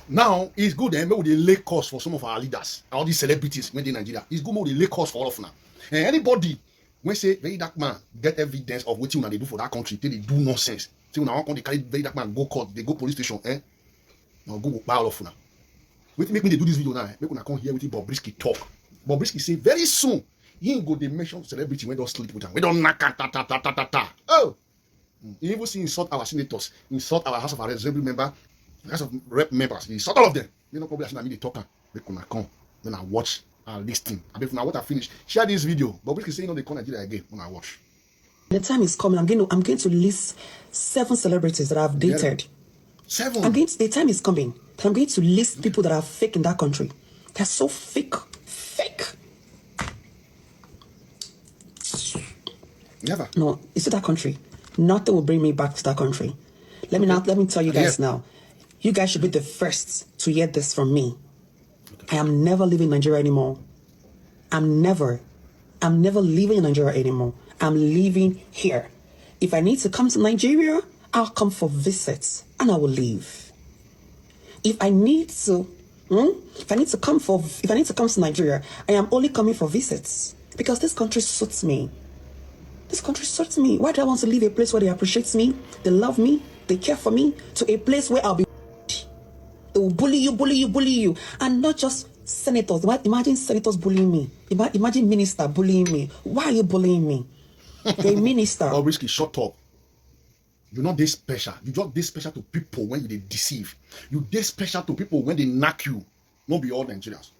Now it's good then maybe they lay cost for some of our leaders, all these celebrities when they in Nigeria. It's good maybe they lay cost for all of now. And anybody when say very dark man get evidence of what they do for that country, they do nonsense. See when I want to carry very dark man go court, they go police station, now go buy all of now. Wait, make me they do this video now. Make when I come here with Bobrisky talk. Bobrisky say very soon he ain't go they mention celebrity when don't sleep with them. We don't knock ta. Oh, he even see insult our senators, insult our House of Assembly member, House of Rep members, insult all of them. You know probably I me the talker. Make when I come, then I watch, I listen. And if now what I finish, share this video. Bobrisky say you know they call Nigeria again when I watch. The time is coming. I'm going to list 7 celebrities that I've dated. Yeah. 7. The time is coming. I'm going to list people that are fake in that country. They're so fake. Never. No, it's that country. Nothing will bring me back to that country. Let me tell you guys now. You guys should be the first to hear this from me. Okay. I am never leaving Nigeria anymore. I'm never leaving Nigeria anymore. I'm leaving here. If I need to come to Nigeria, I'll come for visits and I will leave. If I need to come to Nigeria, I am only coming for visits because this country suits me. This country suits me. Why do I want to leave a place where they appreciate me, they love me, they care for me, to a place where I'll be they will bully you, and not just senators. Imagine senators bullying me. Imagine minister bullying me. Why are you bullying me? You're a minister. Bobrisky, shut up. You're not this special. You just this special to people when they deceive. You this special to people when they knock you. Not be all Nigerians.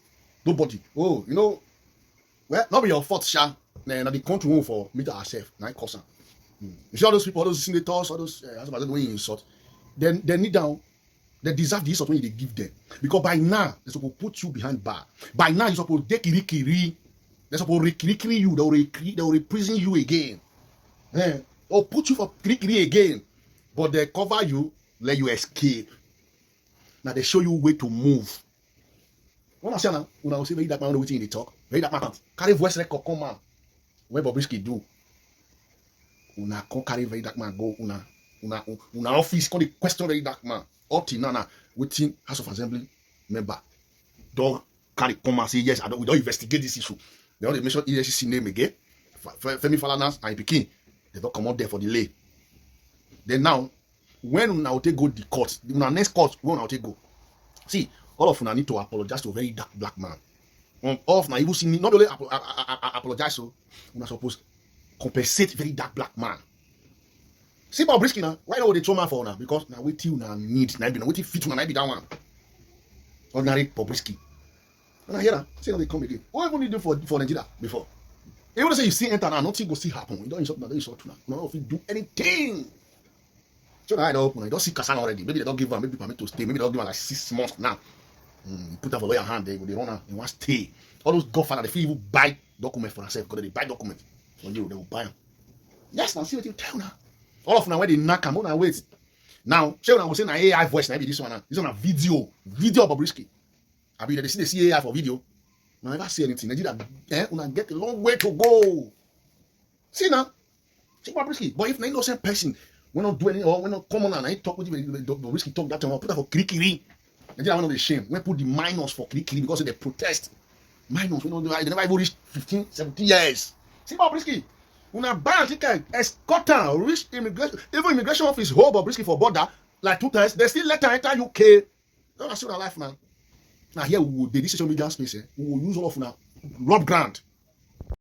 Nobody. Oh, you know, well, not be your fault, Sha. Now the country won't for meet ourselves. Now it costs. You see all those people, all those senators, all those when you insult, then they need down. They deserve the insult when they give them. Because by now, they're supposed to put you behind bar. By now, you're supposed to take kiri. They're supposed to kiri you. They will imprison you again. Or put you for kiri again. But they cover you, let you escape. Now they show you way to move. When I say now, when I say very that man waiting in the talk, very that man carry voice record come man. When Bobrisky do, una come carry very dark man go una office come the question very dark man. Up till now, waiting House of Assembly member. Don't carry come and say yes. We don't investigate this issue. They don't mention EFCC name again. Femi Falanas and Pikin. They don't come out there for delay. Then now, when una take go the court, una next court, when una take go. See, all of una need to apologize to a very dark black man. All of una even see not only apologize, so una supposed compensate very dark black man. See Bobrisky now, why not they throw man for now? Because now wait till now need, now wait till fit now be that one. Ordinary Bobrisky. And I hear that, say now they come again. What even need to do for Nigeria before? Even say you see enter now, nothing go see happen. You don't insult now, don't insult now. No, if you do anything. So now I don't open, I don't see Kassan already. Maybe they don't give her, maybe permit to stay. Maybe they don't give her like 6 months now. You put her for lawyer hand, they run her, they want to stay. All those godfather, they feel even buy document for themselves because they buy document from you, they will buy them. Yes, now see what you tell now. All of now when they knock them, now wait. Now, say when I was saying AI voice, now be this one now. This one a video of Bobrisky. I mean, they see AI for video. Now never see anything. Nigeria, una get a long way to go. See now, see Bobrisky. But if an innocent person, we not do any or we not come on and I talk with you, Bobrisky talk that time, put that for kiri. Nigeria one of the shame. We put the minors for kiri because they protest. Minors, they never even reach 15, 17 years. See Bobrisky. Una ban ticket, escort am, reach immigration, even immigration office hold Bobrisky for border like 2 times. They still let her enter UK. Don't see our life, man. Now here we will, the social media space, we will use all of now rub ground.